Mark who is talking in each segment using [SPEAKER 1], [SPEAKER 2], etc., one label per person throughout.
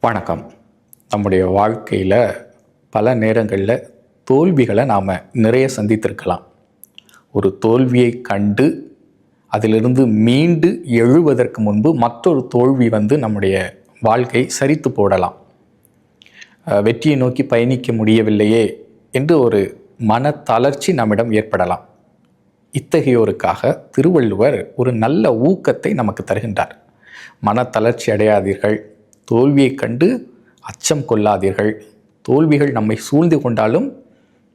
[SPEAKER 1] வணக்கம். நம்முடைய வாழ்க்கையில் பல நேரங்களில் தோல்விகளை நாம் நிறைய சந்தித்திருக்கலாம். ஒரு தோல்வியை கண்டு அதிலிருந்து மீண்டு எழுவதற்கு முன்பு மற்றொரு தோல்வி நம்முடைய வாழ்க்கை சரித்து போடலாம். வெற்றியை நோக்கி பயணிக்க முடியவில்லையே என்று ஒரு மன தளர்ச்சி நம்மிடம் ஏற்படலாம். இத்தகையோருக்காக திருவள்ளுவர் ஒரு நல்ல ஊக்கத்தை நமக்கு தருகின்றார். மன தளர்ச்சி அடையாதீர்கள், தோல்வியை கண்டு அச்சம் கொள்ளாதீர்கள், தோல்விகள் நம்மை சூழ்ந்து கொண்டாலும்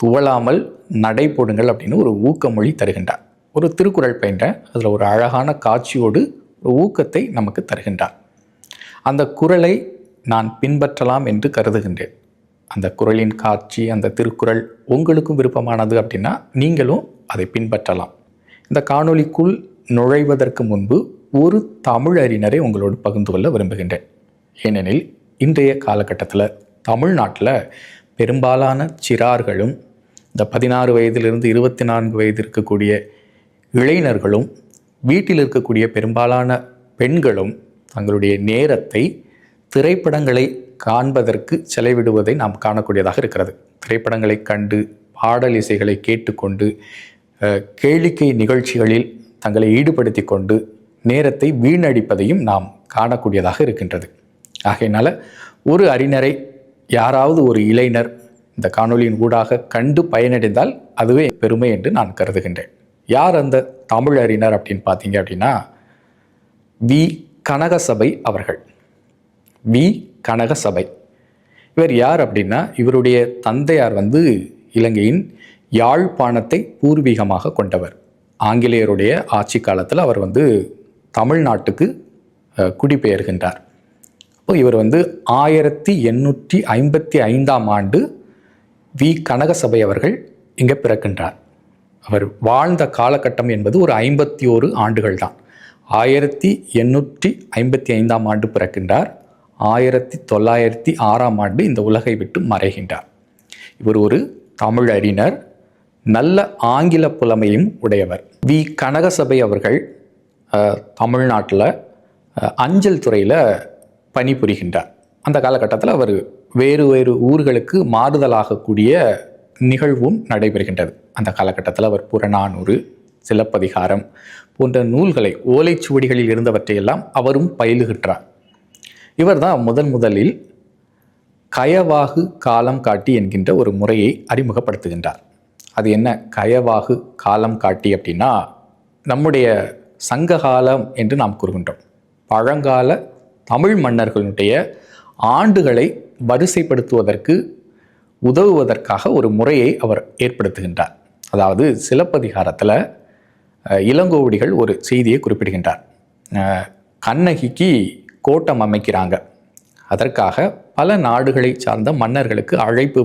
[SPEAKER 1] துவளாமல் நடைபோடுங்கள் அப்படின்னு ஒரு ஊக்கமொழி தருகின்றார். ஒரு திருக்குறள் பயின்ற அதில் ஒரு அழகான காட்சியோடு ஒரு ஊக்கத்தை நமக்கு தருகின்றார். அந்த குறளை நான் பின்பற்றலாம் என்று கருதுகின்றேன். அந்த குறளின் காட்சி, அந்த திருக்குறள் உங்களுக்கும் விருப்பமானது அப்படின்னா நீங்களும் அதை பின்பற்றலாம். இந்த காணொளிக்குள் நுழைவதற்கு முன்பு ஒரு தமிழறிஞரை உங்களோடு பகிர்ந்து கொள்ள விரும்புகின்றேன். ஏனெனில் இன்றைய காலகட்டத்தில் தமிழ்நாட்டில் பெரும்பாலான சிறார்களும் இந்த 16 வயதிலிருந்து 24 வயது இருக்கக்கூடிய இளைஞர்களும் வீட்டில் இருக்கக்கூடிய பெரும்பாலான பெண்களும் தங்களுடைய நேரத்தை திரைப்படங்களை காண்பதற்கு செலவிடுவதை நாம் காணக்கூடியதாக இருக்கிறது. திரைப்படங்களை கண்டு பாடல் இசைகளை கேட்டுக்கொண்டு கேளிக்கை நிகழ்ச்சிகளில் தங்களை ஈடுபடுத்தி கொண்டு நேரத்தை வீணடிப்பதையும் நாம் காணக்கூடியதாக இருக்கின்றது. ஆகையினால ஒரு அறிஞரை யாராவது ஒரு இளைஞர் இந்த காணொலியின் ஊடாக கண்டு பயனடைந்தால் அதுவே பெருமை என்று நான் கருதுகின்றேன். யார் அந்த தமிழ் அறிஞர் அப்படின்னு பார்த்தீங்க அப்படின்னா வி. கனகசபை அவர்கள். வி. கனகசபை இவர் யார் அப்படின்னா இவருடைய தந்தையார் இலங்கையின் யாழ்ப்பாணத்தை பூர்வீகமாக கொண்டவர். ஆங்கிலேயருடைய ஆட்சி காலத்தில் அவர் தமிழ்நாட்டுக்கு குடிபெயர்கின்றார். இப்போ இவர் 1855ஆம் ஆண்டு வி. கனகசபை அவர்கள் இங்கே பிறக்கின்றார். அவர் வாழ்ந்த காலகட்டம் என்பது ஒரு 51 ஆண்டுகள் தான். 1855ஆம் ஆண்டு பிறக்கின்றார். 1906ஆம் ஆண்டு இந்த உலகை விட்டு மறைகின்றார். இவர் ஒரு தமிழறிஞர், நல்ல ஆங்கில புலமையும் உடையவர். வி. கனகசபை அவர்கள் தமிழ்நாட்டில் அஞ்சல் துறையில் பணிபுரிகின்றார். அந்த காலகட்டத்தில் அவர் வேறு வேறு ஊர்களுக்கு மாறுதலாகக்கூடிய நிகழ்வும் நடைபெறுகின்றது. அந்த காலகட்டத்தில் அவர் புறநானூறு, சிலப்பதிகாரம் போன்ற நூல்களை ஓலைச்சுவடிகளில் இருந்தவற்றையெல்லாம் அவரும் பயிலுகின்றார். இவர் தான் முதலில் கயவாகு காலம் காட்டி என்கின்ற ஒரு முறையை அறிமுகப்படுத்துகின்றார். அது என்ன கயவாகு காலம் காட்டி அப்படின்னா, நம்முடைய சங்ககாலம் என்று நாம் கூறுகின்றோம். பழங்கால தமிழ் மன்னர்களுடைய ஆண்டுகளை வரிசைப்படுத்துவதற்கு உதவுவதற்காக ஒரு முறையை அவர் ஏற்படுத்துகின்றார். அதாவது சிலப்பதிகாரத்தில் இளங்கோவடிகள் ஒரு செய்தியை குறிப்பிடுகின்றார். கண்ணகிக்கு கோட்டம் அமைக்கிறாங்க. அதற்காக பல நாடுகளை சார்ந்த மன்னர்களுக்கு அழைப்பு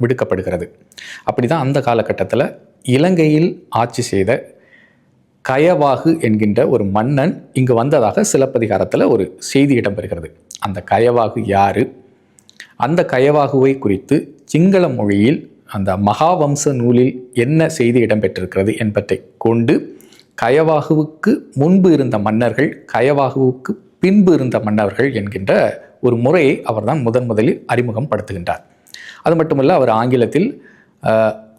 [SPEAKER 1] விடுக்கப்படுகிறது. அப்படி தான் அந்த காலகட்டத்தில் இலங்கையில் ஆட்சி செய்த கயவாகு என்கின்ற ஒரு மன்னன் இங்கு வந்ததாக சிலப்பதிகாரத்தில் ஒரு செய்தி இடம்பெறுகிறது. அந்த கயவாகு யாரு, அந்த கயவாகுவை குறித்து சிங்கள மொழியில் அந்த மகாவம்ச நூலில் என்ன செய்தி இடம்பெற்றிருக்கிறது என்பதை கொண்டு கயவாகுவுக்கு முன்பு இருந்த மன்னர்கள், கயவாகுவுக்கு பின்பு இருந்த மன்னர்கள் என்கின்ற ஒரு முறையை அவர்தான் முதலில் அறிமுகம் படுத்துகின்றார். அது மட்டுமல்ல, அவர் ஆங்கிலத்தில்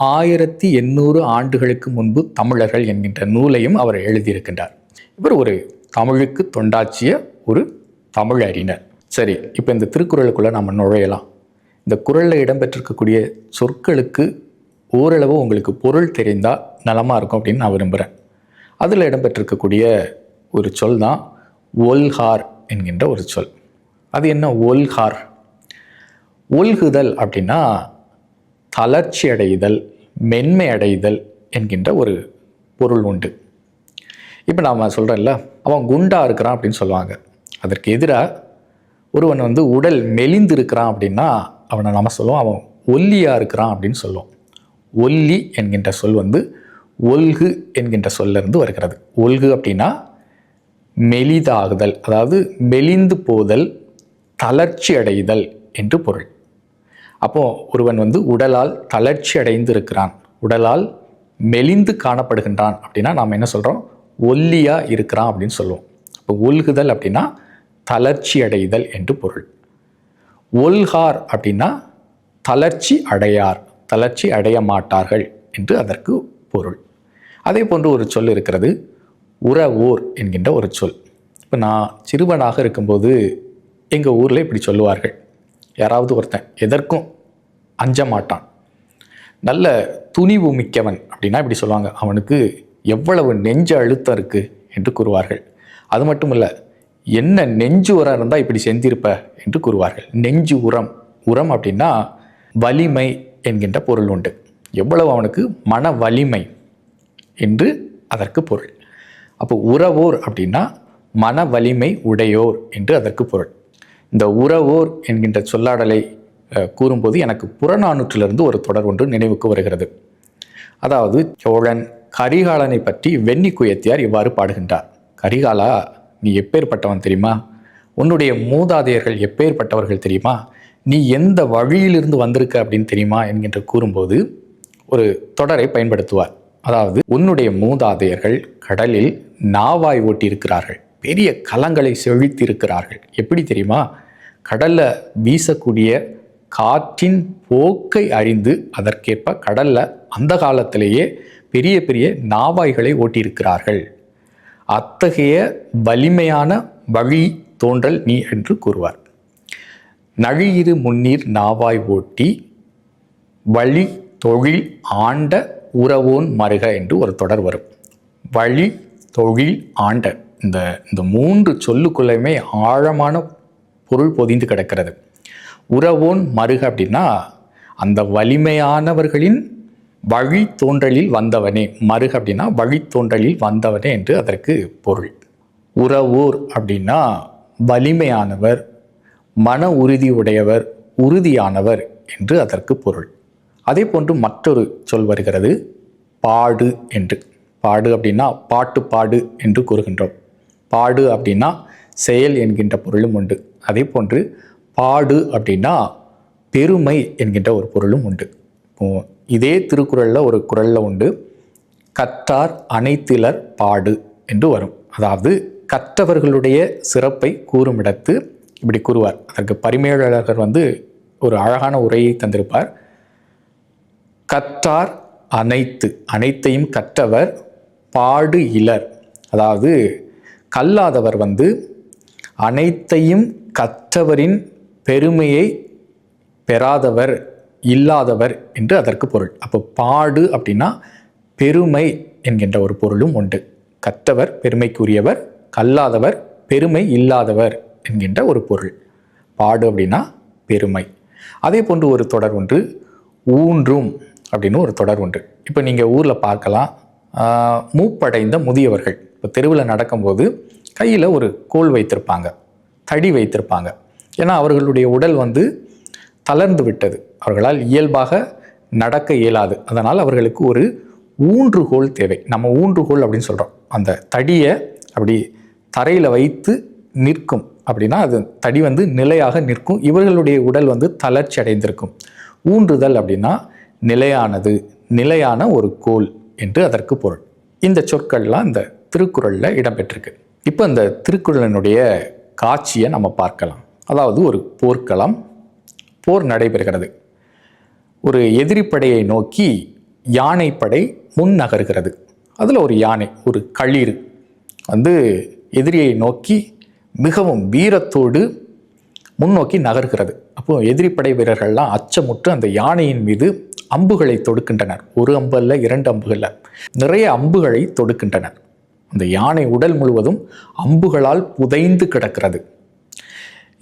[SPEAKER 1] 1800 ஆண்டுகளுக்கு முன்பு தமிழர்கள் என்கின்ற நூலையும் அவர் எழுதியிருக்கின்றார். இவர் ஒரு தமிழுக்கு தொண்டாற்றிய ஒரு தமிழறிஞர். சரி, இப்போ இந்த திருக்குறளுக்குள்ளே நம்ம நுழையலாம். இந்த குறளில் இடம்பெற்றிருக்கக்கூடிய சொற்களுக்கு ஓரளவு உங்களுக்கு பொருள் தெரிந்தால் நலமாக இருக்கும் அப்படின்னு நான் விரும்புகிறேன். அதில் இடம்பெற்றிருக்கக்கூடிய ஒரு சொல் தான் ஒல்கார் என்கின்ற ஒரு சொல். அது என்ன ஒல்கார்? ஒல்குதல் அப்படின்னா தளர்ச்சி அடைதல், மென்மை அடைதல் என்கின்ற ஒரு பொருள் உண்டு. இப்போ நாம் சொல்கிறோம்ல, அவன் குண்டா இருக்கிறான் அப்படின்னு சொல்லுவாங்க. அதற்கு எதிராக ஒருவன் உடல் மெலிந்து இருக்கிறான் அப்படின்னா அவனை நம்ம சொல்லுவோம் அவன் ஒல்லியாக இருக்கிறான் அப்படின்னு சொல்லுவோம். ஒல்லி என்கின்ற சொல் ஒல்கு என்கின்ற சொல்லிருந்து வருகிறது. ஒல்கு அப்படின்னா மெலிதாகுதல், அதாவது மெலிந்து போதல், தளர்ச்சி அடைதல் என்று பொருள். அப்போது ஒருவன் உடலால் தளர்ச்சி அடைந்து இருக்கிறான், உடலால் மெலிந்து காணப்படுகின்றான் அப்படின்னா நாம் என்ன சொல்கிறோம்? ஒல்லியாக இருக்கிறான் அப்படின்னு சொல்லுவோம். இப்போ ஒல்குதல் அப்படின்னா தளர்ச்சி அடைதல் என்று பொருள். ஒல்கார் அப்படின்னா தளர்ச்சி அடையார், தளர்ச்சி அடைய மாட்டார்கள் என்று அதற்கு பொருள். அதே போன்று ஒரு சொல் இருக்கிறது, உறவோர் என்கின்ற ஒரு சொல். இப்போ நான் சிறுவனாக இருக்கும்போது எங்கள் ஊரில் இப்படி சொல்லுவார்கள். யாராவது ஒருத்தன் எதற்கும் அஞ்ச மாட்டான், நல்ல துணிவு மிக்கவன் அப்படின்னா இப்படி சொல்லுவாங்க, அவனுக்கு எவ்வளவு நெஞ்சு அழுத்தம் இருக்குது என்று கூறுவார்கள். அது மட்டும் இல்லை, என்ன நெஞ்சு உரம் இருந்தால் இப்படி செஞ்சிருப்ப என்று கூறுவார்கள். நெஞ்சு உரம், உரம் அப்படின்னா வலிமை என்கின்ற பொருள் உண்டு. எவ்வளவு அவனுக்கு மன வலிமை என்று அதற்கு பொருள். அப்போ உறவோர் அப்படின்னா மன வலிமை உடையோர் என்று அதற்கு பொருள். இந்த உறவோர் என்கின்ற சொல்லாடலை கூறும்போது எனக்கு புறநானூற்றிலிருந்து ஒரு தொடர் ஒன்று நினைவுக்கு வருகிறது. அதாவது சோழன் கரிகாலனை பற்றி வெண்ணி குயத்தியார் இவ்வாறு பாடுகின்றார். கரிகாலா, நீ எப்பேற்பட்டவன் தெரியுமா? உன்னுடைய மூதாதையர்கள் எப்பேற்பட்டவர்கள் தெரியுமா? நீ எந்த வழியிலிருந்து வந்திருக்க அப்படின்னு தெரியுமா என்கின்ற கூறும்போது ஒரு தொடரை பயன்படுத்துவார். அதாவது உன்னுடைய மூதாதையர்கள் கடலில் நாவாய் ஓட்டியிருக்கிறார்கள், பெரிய கலங்களை செழித்திருக்கிறார்கள். எப்படி தெரியுமா? கடல்ல வீசக்கூடிய காற்றின் போக்கை அறிந்து அதற்கேற்ப கடல்ல அந்த காலத்திலேயே பெரிய பெரிய நாவாய்களை ஓட்டியிருக்கிறார்கள். அத்தகைய வலிமையான வழி தோன்றல் நீ என்று கூறுவார். நழியிரு முன்னீர் நாவாய் ஓட்டி வழி தொழில் ஆண்ட உறவோன் மருக என்று ஒரு தொடர் வரும். வழி தொழில் ஆண்ட இந்த மூன்று சொல்லுக்குள்ளேயுமே ஆழமான பொருள் பொதிந்து கிடக்கிறது. உறவோன் மருக அப்படின்னா அந்த வலிமையானவர்களின் வழி தோன்றலில் வந்தவனே, மருக அப்படின்னா வழி தோன்றலில் வந்தவனே என்று அதற்கு பொருள். உறவோர் அப்படின்னா வலிமையானவர், மன உறுதி உடையவர், உறுதியானவர் என்று அதற்கு பொருள். அதே போன்று மற்றொரு சொல் வருகிறது, பாடு என்று. பாடு அப்படின்னா பாட்டு பாடு என்று கூறுகின்றோம். பாடு அப்படின்னா செயல் என்கின்ற பொருளும் உண்டு. அதே போன்று பாடு அப்படின்னா பெருமை என்கின்ற ஒரு பொருளும் உண்டு. இதே திருக்குறளில் ஒரு குறளில் உண்டு, கற்றார் அனைத்திலர் பாடு என்று வரும். அதாவது கற்றவர்களுடைய சிறப்பை கூறும் இடத்து இப்படி கூறுவார். அதற்கு பரிமேலழகர் ஒரு அழகான உரையை தந்திருப்பார். கற்றார் அனைத்தையும் கற்றவர் பாடு இலர். அதாவது கல்லாதவர் அனைத்தையும் கற்றவரின் பெருமையை பெறாதவர், இல்லாதவர் என்று அதற்கு பொருள். அப்போ பாடு அப்படின்னா பெருமை என்கின்ற ஒரு பொருளும் உண்டு. கற்றவர் பெருமைக்குரியவர், கல்லாதவர் பெருமை இல்லாதவர் என்கின்ற ஒரு பொருள். பாடு அப்படின்னா பெருமை. அதே போன்று ஒரு தொடர் ஒன்று, ஊன்றும் அப்படின்னு ஒரு தொடர் ஒன்று. இப்போ நீங்கள் ஊரில் பார்க்கலாம், மூப்படைந்த முதியவர்கள் இப்போ தெருவில் நடக்கும்போது கையில் ஒரு கோல் வைத்திருப்பாங்க, தடி வைத்திருப்பாங்க. ஏன்னா அவர்களுடைய உடல் தளர்ந்து விட்டது, அவர்களால் இயல்பாக நடக்க இயலாது. அதனால் அவர்களுக்கு ஒரு ஊன்றுகோல் தேவை. நம்ம ஊன்றுகோல் அப்படின்னு சொல்கிறோம். அந்த தடியை அப்படி தரையில் வைத்து நிற்கும் அப்படின்னா அது தடி நிலையாக நிற்கும். இவர்களுடைய உடல் தளர்ச்சி அடைந்திருக்கும். ஊன்றுதல் அப்படின்னா நிலையானது, நிலையான ஒரு கோல் என்று அதற்கு பொருள். இந்த சொற்கள்லாம் இந்த திருக்குறளில் இடம்பெற்றிருக்கு. இப்போ இந்த திருக்குறளினுடைய காட்சியை நம்ம பார்க்கலாம். அதாவது ஒரு போர்க்களம், போர் நடைபெறுகிறது. ஒரு எதிரிப்படையை நோக்கி யானைப்படை முன் நகர்கிறது. அதில் ஒரு யானை, ஒரு களிறு எதிரியை நோக்கி மிகவும் வீரத்தோடு முன்னோக்கி நகர்கிறது. அப்போது எதிரிப்படை வீரர்கள்லாம் அச்சமுற்று அந்த யானையின் மீது அம்புகளை தொடுக்கின்றனர். ஒரு அம்பு அல்ல, 2 அம்புகள் அல்ல, நிறைய அம்புகளை தொடுக்கின்றனர். அந்த யானை உடல் முழுவதும் அம்புகளால் புதைந்து கிடக்கிறது.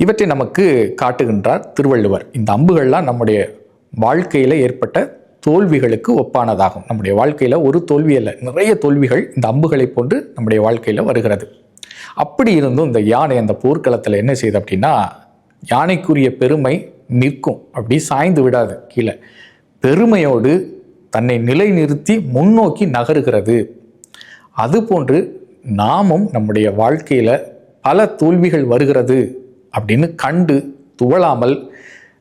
[SPEAKER 1] இவற்றை நமக்கு காட்டுகின்றார் திருவள்ளுவர். இந்த அம்புகள்லாம் நம்முடைய வாழ்க்கையில் ஏற்பட்ட தோல்விகளுக்கு ஒப்பானதாகும். நம்முடைய வாழ்க்கையில் ஒரு தோல்வி அல்ல, நிறைய தோல்விகள் இந்த அம்புகளை போன்று நம்முடைய வாழ்க்கையில் வருகிறது. அப்படி இருந்தும் இந்த யானை அந்த போர்க்களத்தில் என்ன செய்யுது அப்படின்னா, யானைக்குரிய பெருமை நிற்கும், அப்படி சாய்ந்து விடாது கீழே. பெருமையோடு தன்னை நிலைநிறுத்தி முன்னோக்கி நகருகிறது. அதுபோன்று நாமும் நம்முடைய வாழ்க்கையில் பல தோல்விகள் வருகிறது அப்படின்னு கண்டு துவளாமல்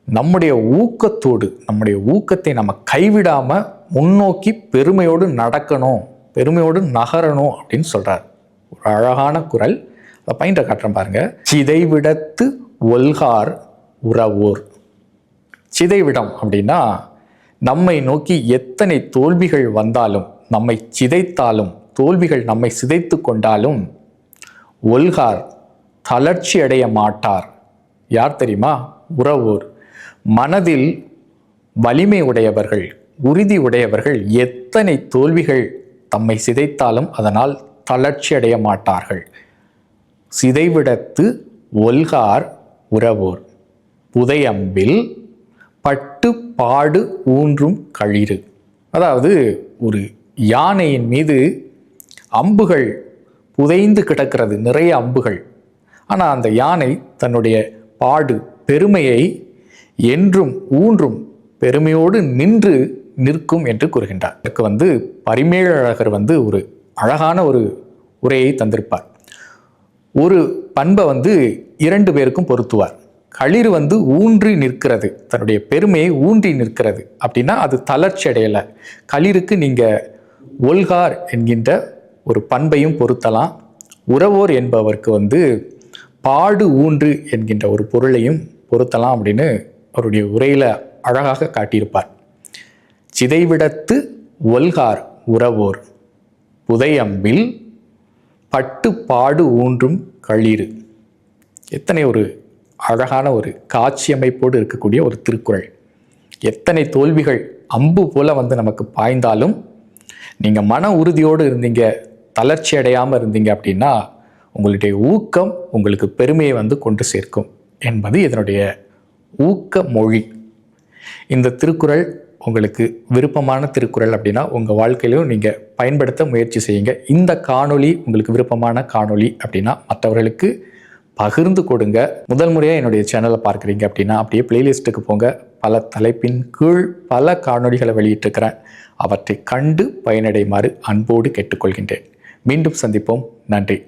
[SPEAKER 1] நம்முடைய ஊக்கத்தோடு, நம்முடைய ஊக்கத்தை நம்ம கைவிடாமல் முன்னோக்கி பெருமையோடு நடக்கணும், பெருமையோடு நகரணும் அப்படின்னு சொல்கிறார். ஒரு அழகான குறள், அதை பயின்ற காட்டுறேன் பாருங்க. சிதைவிடத்து ஒல்கார் உறவோர். சிதைவிடம் அப்படின்னா நம்மை நோக்கி எத்தனை தோல்விகள் வந்தாலும், நம்மை சிதைத்தாலும், தோல்விகள் நம்மை சிதைத்து கொண்டாலும் ஒல்கார், தளர்ச்சி அடைய மாட்டார். யார் தெரியுமா? உறவோர். மனதில் வலிமை உடையவர்கள், உறுதி உடையவர்கள் எத்தனை தோல்விகள் தம்மை சிதைத்தாலும் அதனால் தளர்ச்சி அடைய மாட்டார்கள். சிதைவிடத்து ஒல்கார் உறவோர். புதையம்பில் பட்டு பாடு ஊன்றும் களிறு. அதாவது ஒரு யானையின் மீது அம்புகள் புதைந்து கிடக்கிறது, நிறைய அம்புகள். ஆனால் அந்த யானை தன்னுடைய பாடு, பெருமையை என்றும் ஊன்றும் பெருமையோடு நிற்கும் என்று கூறுகின்றார். இதற்கு பரிமேலழகர் ஒரு அழகான ஒரு உரையை தந்திருப்பார். ஒரு பண்பை இரண்டு பேருக்கும் பொருத்துவார். களிறு ஊன்றி நிற்கிறது, தன்னுடைய பெருமையை ஊன்றி நிற்கிறது அப்படின்னா அது தளர்ச்சி அடையலை. களிருக்கு நீங்கள் ஒல்கார் என்கின்ற ஒரு பண்பையும் பொருத்தலாம். உறவோர் என்பவருக்கு பாடு ஊன்று என்கின்ற ஒரு பொருளையும் பொருத்தலாம் அப்படின்னு அவருடைய உரையில் அழகாக காட்டியிருப்பார். சிதைவிடத்து ஒல்கார் உறவோர். புதையம்பில் பட்டு பாடு ஊன்றும் களிறு. எத்தனை ஒரு அழகான ஒரு காட்சி அமைப்போடு இருக்கக்கூடிய ஒரு திருக்குறள். எத்தனை தோல்விகள் அம்பு போல நமக்கு பாய்ந்தாலும் நீங்கள் மன உறுதியோடு இருந்தீங்க, தளர்ச்சி அடையாமல் இருந்தீங்க அப்படின்னா உங்களுடைய ஊக்கம் உங்களுக்கு பெருமையை கொண்டு சேர்க்கும் என்பது இதனுடைய ஊக்க மொழி. இந்த திருக்குறள் உங்களுக்கு விருப்பமான திருக்குறள் அப்படின்னா உங்கள் வாழ்க்கையிலும் நீங்கள் பயன்படுத்த முயற்சி செய்யுங்க. இந்த காணொளி உங்களுக்கு விருப்பமான காணொளி அப்படின்னா மற்றவர்களுக்கு பகிர்ந்து கொடுங்க. முதல் முறையாக என்னுடைய சேனலை பார்க்குறீங்க அப்படின்னா அப்படியே பிளேலிஸ்ட்டுக்கு போங்க. பல தலைப்பின் கீழ் பல காணொளிகளை வெளியிட்டிருக்கிறேன். அவற்றை கண்டு பயனடையுமாறு அன்போடு கேட்டுக்கொள்கின்றேன். மீண்டும் சந்திப்போம். நன்றி.